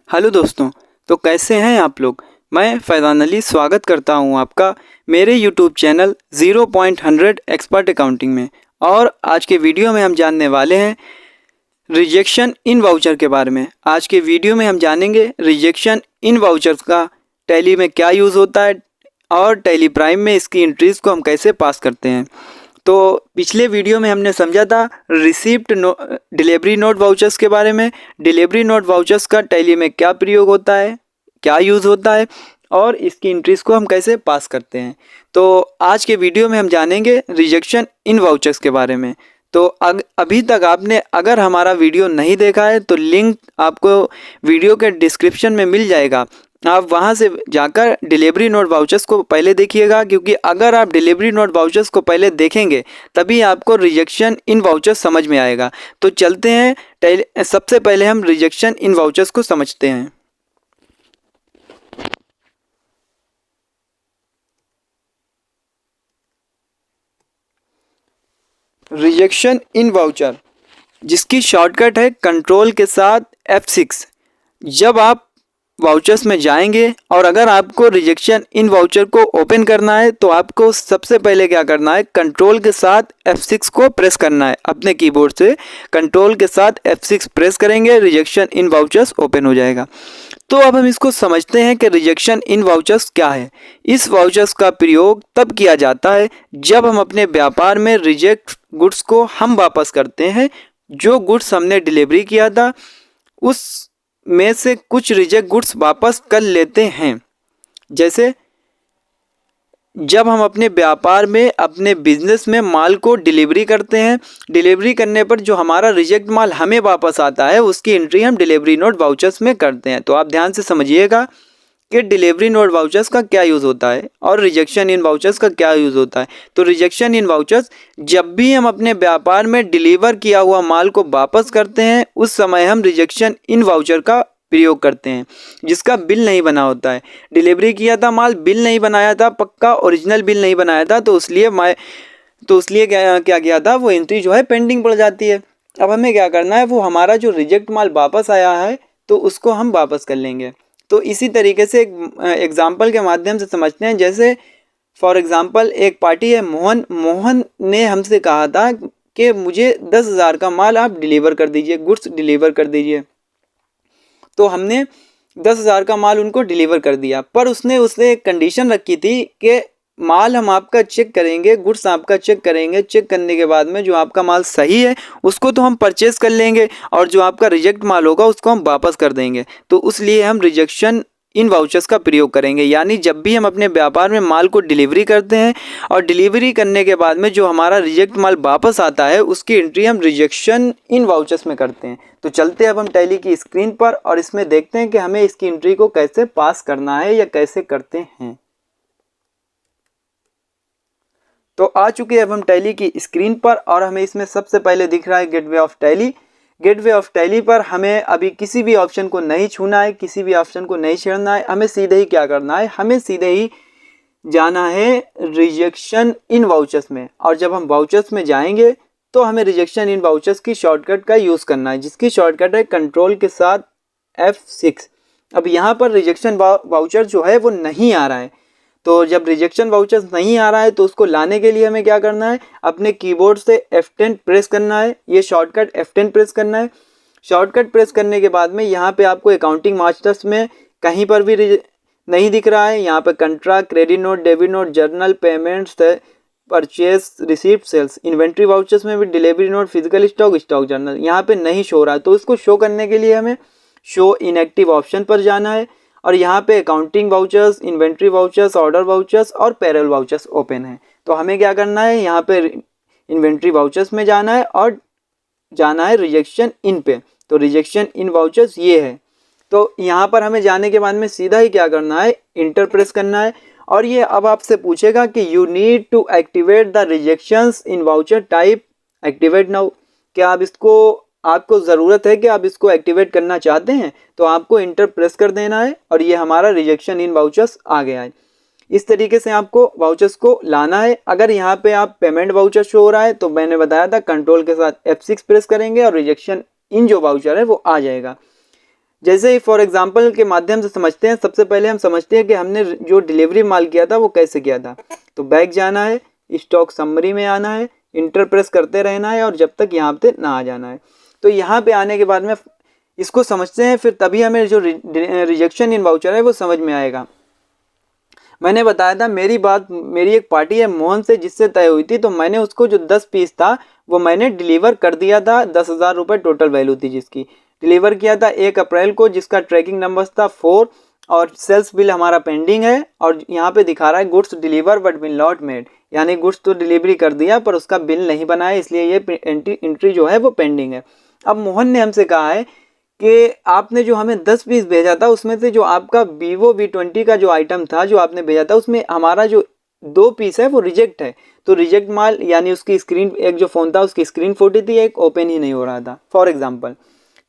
Hello दोस्तों। तो कैसे हैं आप लोग। मैं फैज़ान अली स्वागत करता हूं आपका मेरे यूट्यूब चैनल 0.100 एक्सपर्ट अकाउंटिंग में। और आज के वीडियो में हम जानने वाले हैं रिजेक्शन इन वाउचर के बारे में। आज के वीडियो में हम जानेंगे रिजेक्शन इन वाउचर्स का टैली में क्या यूज़ होता है और टैली प्राइम में इसकी एंट्रीज़ को हम कैसे पास करते हैं। तो पिछले वीडियो में हमने समझा था रिसिप्ट डिलीवरी नोट वाउचर्स के बारे में। डिलीवरी नोट वाउचर्स का टैली में क्या प्रयोग होता है, क्या यूज़ होता है और इसकी एंट्रीज को हम कैसे पास करते हैं। तो आज के वीडियो में हम जानेंगे रिजेक्शन इन वाउचर्स के बारे में। तो अभी तक आपने अगर हमारा वीडियो नहीं देखा है तो लिंक आपको वीडियो के डिस्क्रिप्शन में मिल जाएगा। आप वहां से जाकर डिलीवरी नोट वाउचर्स को पहले देखिएगा, क्योंकि अगर आप डिलीवरी नोट वाउचर्स को पहले देखेंगे तभी आपको रिजेक्शन इन वाउचर्स समझ में आएगा। तो चलते हैं, सबसे पहले हम रिजेक्शन इन वाउचर्स को समझते हैं। रिजेक्शन इन वाउचर जिसकी शॉर्टकट है कंट्रोल के साथ F6। जब आप वाउचर्स में जाएंगे और अगर आपको रिजेक्शन इन वाउचर को ओपन करना है तो आपको सबसे पहले क्या करना है, कंट्रोल के साथ F6 को प्रेस करना है। अपने कीबोर्ड से कंट्रोल के साथ F6 प्रेस करेंगे, रिजेक्शन इन वाउचर्स ओपन हो जाएगा। तो अब हम इसको समझते हैं कि रिजेक्शन इन वाउचर्स क्या है। इस वाउचर्स का प्रयोग तब किया जाता है जब हम अपने व्यापार में रिजेक्ट गुड्स को हम वापस करते हैं। जो गुड्स हमने डिलीवरी किया था उस में से कुछ रिजेक्ट गुड्स वापस कर लेते हैं। जैसे जब हम अपने व्यापार में, अपने बिजनेस में माल को डिलीवरी करते हैं, डिलीवरी करने पर जो हमारा रिजेक्ट माल हमें वापस आता है उसकी एंट्री हम डिलीवरी नोट वाउचर्स में करते हैं। तो आप ध्यान से समझिएगा कि डिलीवरी नोट वाउचर्स का क्या यूज़ होता है और रिजेक्शन इन वाउचर्स का क्या यूज़ होता है। तो रिजेक्शन इन वाउचर्स, जब भी हम अपने व्यापार में डिलीवर किया हुआ माल को वापस करते हैं उस समय हम रिजेक्शन इन वाउचर का प्रयोग करते हैं, जिसका बिल नहीं बना होता है। डिलीवरी किया था माल, बिल नहीं बनाया था, पक्का ओरिजिनल बिल नहीं बनाया था, तो इसलिए क्या किया था, वो एंट्री जो है पेंडिंग पड़ जाती है। अब हमें क्या करना है, वो हमारा जो रिजेक्ट माल वापस आया है तो उसको हम वापस कर लेंगे। तो इसी तरीके से एक एग्जाम्पल के माध्यम से समझते हैं। जैसे फॉर एग्जाम्पल एक पार्टी है मोहन ने हमसे कहा था कि मुझे 10,000 का माल आप डिलीवर कर दीजिए, गुड्स डिलीवर कर दीजिए। तो हमने 10,000 का माल उनको डिलीवर कर दिया, पर उसने एक कंडीशन रखी थी कि माल हम आपका चेक करेंगे, गुड्स आपका चेक करेंगे, चेक करने के बाद में जो आपका माल सही है उसको तो हम परचेज कर लेंगे और जो आपका रिजेक्ट माल होगा उसको हम वापस कर देंगे। तो उसलिए हम रिजेक्शन इन वाउचर्स का प्रयोग करेंगे। यानी जब भी हम अपने व्यापार में माल को डिलीवरी करते हैं और डिलीवरी करने के बाद में जो हमारा रिजेक्ट माल वापस आता है उसकी एंट्री हम रिजेक्शन इन वाउचर्स में करते हैं। तो चलते हैं अब हम टैली की स्क्रीन पर और इसमें देखते हैं कि हमें इसकी एंट्री को कैसे पास करना है या कैसे करते हैं। तो आ चुके हैं अब हम टैली की स्क्रीन पर और हमें इसमें सबसे पहले दिख रहा है gateway of tally. Gateway of tally पर हमें अभी किसी भी ऑप्शन को नहीं छूना है, किसी भी ऑप्शन को नहीं छेड़ना है। हमें सीधे ही क्या करना है, हमें सीधे ही जाना है रिजेक्शन इन वाउचर्स में। और जब हम वाउचर्स में जाएंगे तो हमें रिजेक्शन इन वाउचर्स की शॉर्टकट का यूज़ करना है, जिसकी शॉर्टकट है कंट्रोल के साथ F6। अब यहाँ पर रिजेक्शन वाउचर जो है वो नहीं आ रहा है। तो जब रिजेक्शन वाउचर्स नहीं आ रहा है तो उसको लाने के लिए हमें क्या करना है, अपने कीबोर्ड से F10 प्रेस करना है। ये शॉर्टकट F10 प्रेस करना है। शॉर्टकट प्रेस करने के बाद में यहाँ पे आपको अकाउंटिंग मास्टर्स में कहीं पर भी नहीं दिख रहा है। यहाँ पे contract, credit note, debit note, journal, payments, purchase, receipt, sales, inventory vouchers में भी delivery note, physical stock, stock journal यहाँ पे नहीं शो रहा है। तो इसको शो करने के लिए हमें शो इनएक्टिव ऑप्शन पर जाना है और यहाँ पे accounting vouchers, inventory vouchers, order vouchers और पेरोल वाउचर्स ओपन है। तो हमें क्या करना है, यहाँ पे इन्वेंट्री वाउचर्स में जाना है और जाना है रिजेक्शन इन पे। तो रिजेक्शन इन वाउचर्स ये है। तो यहाँ पर हमें जाने के बाद में सीधा ही क्या करना है, इंटर प्रेस करना है। और ये अब आपसे पूछेगा कि you need to activate the rejections in voucher type activate now. क्या आप आपको ज़रूरत है कि आप इसको एक्टिवेट करना चाहते हैं, तो आपको इंटर प्रेस कर देना है और ये हमारा रिजेक्शन इन वाउचर्स आ गया है। इस तरीके से आपको वाउचर्स को लाना है। अगर यहाँ पे आप पेमेंट वाउचर शो हो रहा है तो मैंने बताया था कंट्रोल के साथ F6 प्रेस करेंगे और रिजेक्शन इन जो वाउचर है वो आ जाएगा। जैसे ही फॉर एग्जांपल के माध्यम से समझते हैं, सबसे पहले हम समझते हैं कि हमने जो डिलीवरी माल किया था वो कैसे किया था। तो बैक जाना है, स्टॉक समरी में आना है, इंटर प्रेस करते रहना है और जब तक यहाँ पे ना आ जाना है। तो यहाँ पे आने के बाद में इसको समझते हैं, फिर तभी हमें जो रिजेक्शन इन वाउचर है वो समझ में आएगा। मैंने बताया था मेरी एक पार्टी है मोहन से जिससे तय हुई थी, तो मैंने उसको जो 10 पीस था वो मैंने डिलीवर कर दिया था। 10,000 रुपये टोटल वैल्यू थी जिसकी, डिलीवर किया था 1 अप्रैल को, जिसका ट्रैकिंग नंबर था 4 और सेल्स बिल हमारा पेंडिंग है। और यहाँ पे दिखा रहा है goods deliver but bill not made, यानी गुड्स तो डिलीवरी कर दिया पर उसका बिल नहीं बना है, इसलिए ये एंट्री जो है वो पेंडिंग है। अब मोहन ने हमसे कहा है कि आपने जो हमें 10 पीस भेजा था उसमें से जो आपका Vivo V20 का जो आइटम था जो आपने भेजा था उसमें हमारा जो 2 पीस है वो रिजेक्ट है। तो रिजेक्ट माल यानी उसकी स्क्रीन, एक जो फ़ोन था उसकी स्क्रीन फटी थी, एक ओपन ही नहीं हो रहा था फॉर एग्जांपल।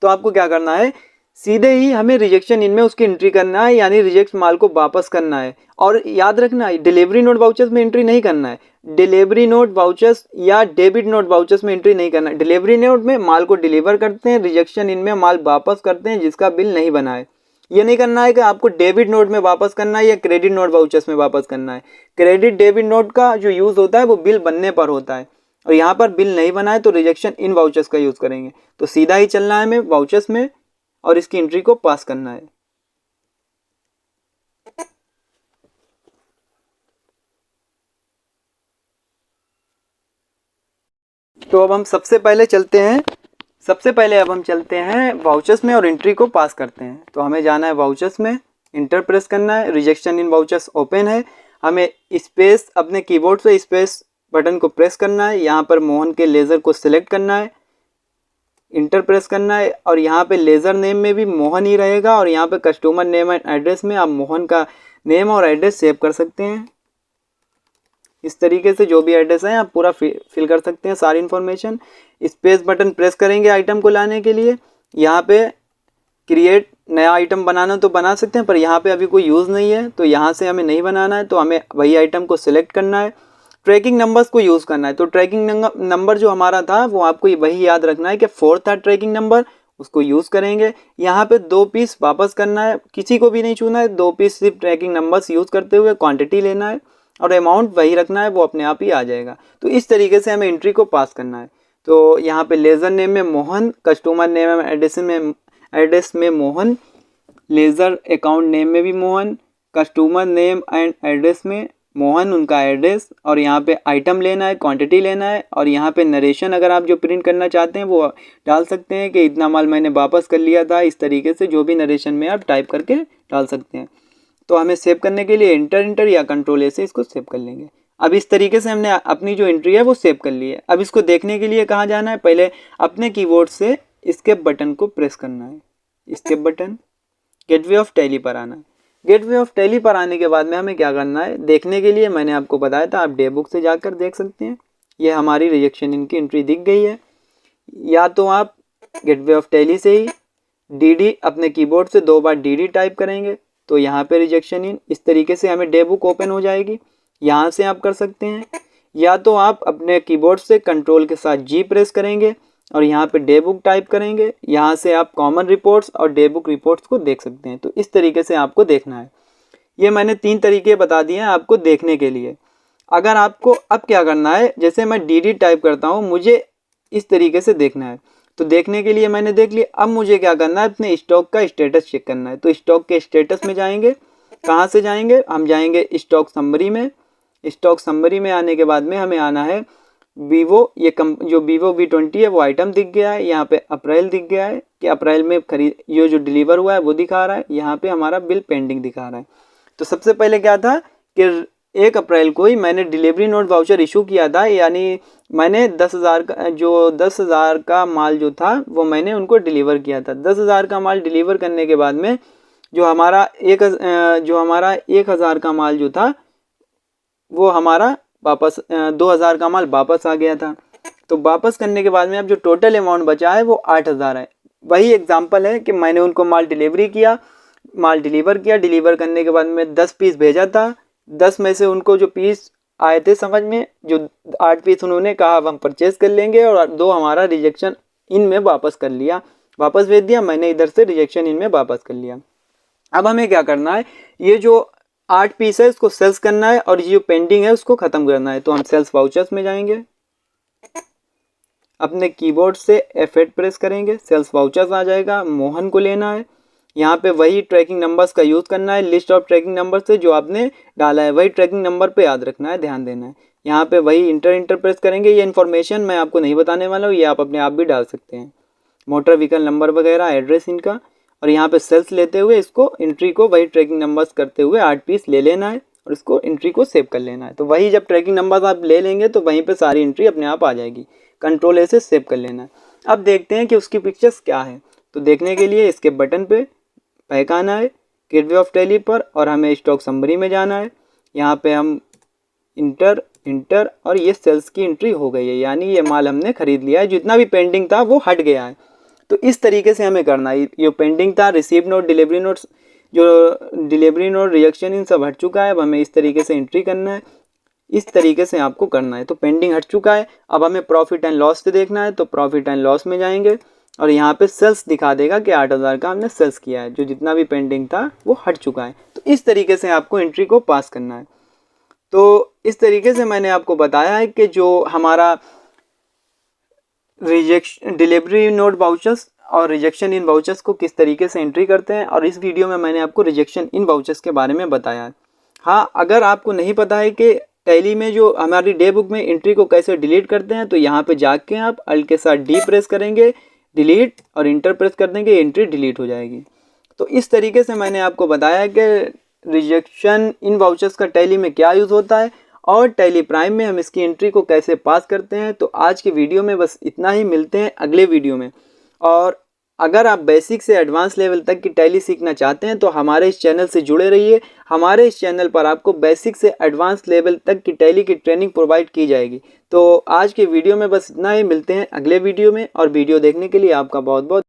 तो आपको क्या करना है, सीधे ही हमें रिजेक्शन इनमें उसकी एंट्री करना है, यानी रिजेक्ट माल को वापस करना है। और याद रखना है डिलीवरी नोट वाउचर्स में एंट्री नहीं करना है, डिलीवरी नोट वाउचर्स या डेबिट नोट वाउचर्स में एंट्री नहीं करना है। डिलीवरी नोट में माल को डिलीवर करते हैं, रिजेक्शन इनमें माल वापस करते हैं जिसका बिल नहीं बना है। ये नहीं करना है कि आपको डेबिट नोट में वापस करना है या क्रेडिट नोट वाउचर्स में वापस करना है। क्रेडिट डेबिट नोट का जो यूज़ होता है वो बिल बनने पर होता है, और यहाँ पर बिल नहीं बना है तो रिजेक्शन इन वाउचर्स का यूज़ करेंगे। तो सीधा ही चलना है हमें वाउचर्स में और इसकी एंट्री को पास करना है। तो अब हम सबसे पहले चलते हैं वाउचर्स में और एंट्री को पास करते हैं। तो हमें जाना है वाउचर्स में, इंटर प्रेस करना है, रिजेक्शन इन वाउचर्स ओपन है, हमें स्पेस अपने कीबोर्ड से स्पेस बटन को प्रेस करना है, यहाँ पर मोहन के लेज़र को सिलेक्ट करना है, इंटर प्रेस करना है और यहाँ पे लेज़र नेम में भी मोहन ही रहेगा और यहाँ पे कस्टमर नेम एंड एड्रेस में आप मोहन का नेम और एड्रेस सेव कर सकते हैं। इस तरीके से जो भी एड्रेस है आप पूरा फिल कर सकते हैं सारी इन्फॉर्मेशन। स्पेस बटन प्रेस करेंगे आइटम को लाने के लिए। यहाँ पे क्रिएट नया आइटम बनाना तो बना सकते हैं पर यहाँ पे अभी कोई यूज़ नहीं है, तो यहाँ से हमें नहीं बनाना है, तो हमें वही आइटम को सिलेक्ट करना है। ट्रैकिंग नंबर्स को यूज़ करना है, तो ट्रैकिंग नंबर जो हमारा था वो आपको वही याद रखना है कि 4 था ट्रैकिंग नंबर, उसको यूज़ करेंगे। यहाँ पे 2 पीस वापस करना है, किसी को भी नहीं छूना है, 2 पीस सिर्फ ट्रैकिंग नंबर्स यूज़ करते हुए क्वांटिटी लेना है और अमाउंट वही रखना है, वो अपने आप ही आ जाएगा। तो इस तरीके से हमें एंट्री को पास करना है। तो यहाँ पे लेज़र नेम में मोहन, कस्टमर नेम में एड्रेस में मोहन, लेज़र अकाउंट नेम में भी Mohan, customer name and address में मोहन उनका एड्रेस, और यहाँ पे आइटम लेना है, क्वांटिटी लेना है, और यहाँ पे नरेशन अगर आप जो प्रिंट करना चाहते हैं वो डाल सकते हैं कि इतना माल मैंने वापस कर लिया था। इस तरीके से जो भी नरेशन में आप टाइप करके डाल सकते हैं। तो हमें सेव करने के लिए इंटर या कंट्रोल ए से इसको सेव कर लेंगे। अब इस तरीके से हमने अपनी जो एंट्री है वो सेव कर ली है। अब इसको देखने के लिए कहाँ जाना है, पहले अपने कीबोर्ड से एस्केप बटन को प्रेस करना है, escape button, gateway of tally पर आना है। गेटवे ऑफ टैली पर आने के बाद में हमें क्या करना है देखने के लिए, मैंने आपको बताया था, आप डे बुक से जाकर देख सकते हैं। ये हमारी रिजेक्शन इनकी एंट्री दिख गई है। या तो आप गेटवे ऑफ टैली से ही डी अपने कीबोर्ड से 2 बार डी टाइप करेंगे तो यहाँ पे रिजेक्शन इन, इस तरीके से हमें डे बुक ओपन हो जाएगी। यहाँ से आप कर सकते हैं, या तो आप अपने कीबोर्ड से कंट्रोल के साथ जी प्रेस करेंगे और यहाँ पे डे बुक टाइप करेंगे। यहाँ से आप कॉमन रिपोर्ट्स और डे बुक रिपोर्ट्स को देख सकते हैं। तो इस तरीके से आपको देखना है। ये मैंने 3 तरीके बता दिए हैं आपको देखने के लिए। अगर आपको अब क्या करना है, जैसे मैं डी टाइप करता हूँ, मुझे इस तरीके से देखना है। तो देखने के लिए मैंने देख लिया, अब मुझे क्या करना है अपने स्टॉक का स्टेटस चेक करना है। तो स्टॉक के स्टेटस में जाएंगे, कहाँ से जाएंगे, हम जाएंगे स्टॉक समरी में। स्टॉक समरी में आने के बाद में हमें आना है वीवो, जो Vivo V20 है वो आइटम दिख गया है। यहाँ पे अप्रैल दिख गया है कि अप्रैल में ये जो डिलीवर हुआ है वो दिखा रहा है। यहाँ पे हमारा बिल पेंडिंग दिखा रहा है। तो सबसे पहले क्या था कि 1 अप्रैल को ही मैंने डिलीवरी नोट वाउचर इशू किया था, यानी मैंने 10,000 का माल जो था वो मैंने उनको डिलीवर किया था। 10,000 का माल डिलीवर करने के बाद में जो हमारा 1,000 का माल जो था वो हमारा वापस 2,000 का माल वापस आ गया था। तो वापस करने के बाद में अब जो टोटल अमाउंट बचा है वो 8,000 है। वही एग्जांपल है कि मैंने उनको माल डिलीवर किया, डिलीवर करने के बाद में 10 पीस भेजा था। 10 में से उनको जो पीस आए थे समझ में, जो 8 पीस उन्होंने कहा अब हम परचेज कर लेंगे और 2 हमारा रिजेक्शन इन में वापस कर लिया। वापस भेज दिया, मैंने इधर से रिजेक्शन इन में वापस कर लिया। अब हमें क्या करना है, ये जो 8 पीस है इसको सेल्स करना है और ये जो पेंडिंग है उसको ख़त्म करना है। तो हम सेल्स वाउचर्स में जाएंगे, अपने कीबोर्ड से F8 प्रेस करेंगे, सेल्स वाउचर्स आ जाएगा, मोहन को लेना है। यहाँ पे वही ट्रैकिंग नंबर्स का यूज़ करना है, लिस्ट ऑफ ट्रैकिंग नंबर से जो आपने डाला है वही ट्रैकिंग नंबर पे याद रखना है, ध्यान देना है। यहाँ पे वही इंटर प्रेस करेंगे। ये इन्फॉर्मेशन मैं आपको नहीं बताने वाला हूँ, ये आप अपने आप भी डाल सकते हैं, मोटर व्हीकल नंबर वगैरह, एड्रेस इनका। और यहाँ पे सेल्स लेते हुए इसको एंट्री को वही ट्रैकिंग नंबर्स करते हुए 8 पीस ले लेना है और इसको एंट्री को सेव कर लेना है। तो वही जब ट्रैकिंग नंबर्स आप ले लेंगे तो वहीं पे सारी एंट्री अपने आप आ जाएगी। कंट्रोल ए से सेव कर लेना है। अब देखते हैं कि उसकी पिक्चर्स क्या है। तो देखने के लिए इसके बटन पे बैक आना है, गेटवे ऑफ टैली पर, और हमें स्टॉक समरी में जाना है। यहाँ पे हम इंटर और ये सेल्स की एंट्री हो गई है, यानी ये माल हमने खरीद लिया है, जितना भी पेंडिंग था वो हट गया है। तो इस तरीके से हमें करना है। ये पेंडिंग था, रिसीव नोट, डिलीवरी नोट्स, जो डिलीवरी नोट, रिजेक्शन इन सब हट चुका है। अब हमें इस तरीके से एंट्री करना है, इस तरीके से आपको करना है। तो पेंडिंग हट चुका है। अब हमें प्रॉफिट एंड लॉस से देखना है, तो प्रॉफिट एंड लॉस में जाएंगे और यहाँ पे सेल्स दिखा देगा कि 8000 का हमने सेल्स किया है, जो जितना भी पेंडिंग था वो हट चुका है। तो इस तरीके से आपको एंट्री को पास करना है। तो इस तरीके से मैंने आपको बताया है कि जो हमारा डिलीवरी नोट वाउचर्स और रिजेक्शन इन वाउचर्स को किस तरीके से एंट्री करते हैं, और इस वीडियो में मैंने आपको रिजेक्शन इन वाउचर्स के बारे में बताया है। हाँ, अगर आपको नहीं पता है कि टैली में जो हमारी डे बुक में एंट्री को कैसे डिलीट करते हैं, तो यहाँ पे जाके आप अल्ट के साथ डी प्रेस करेंगे, डिलीट, और इंटर प्रेस कर देंगे, एंट्री डिलीट हो जाएगी। तो इस तरीके से मैंने आपको बताया है कि रिजेक्शन इन वाउचर्स का टैली में क्या यूज़ होता है और टैली प्राइम में हम इसकी एंट्री को कैसे पास करते हैं। तो आज की वीडियो में बस इतना ही, मिलते हैं अगले वीडियो में। और अगर आप बेसिक से एडवांस लेवल तक की टैली सीखना चाहते हैं तो हमारे इस चैनल से जुड़े रहिए। हमारे इस चैनल पर आपको बेसिक से एडवांस लेवल तक की टैली की ट्रेनिंग प्रोवाइड की जाएगी। तो आज के वीडियो में बस इतना ही, मिलते हैं अगले वीडियो में। और वीडियो देखने के लिए आपका बहुत बहुत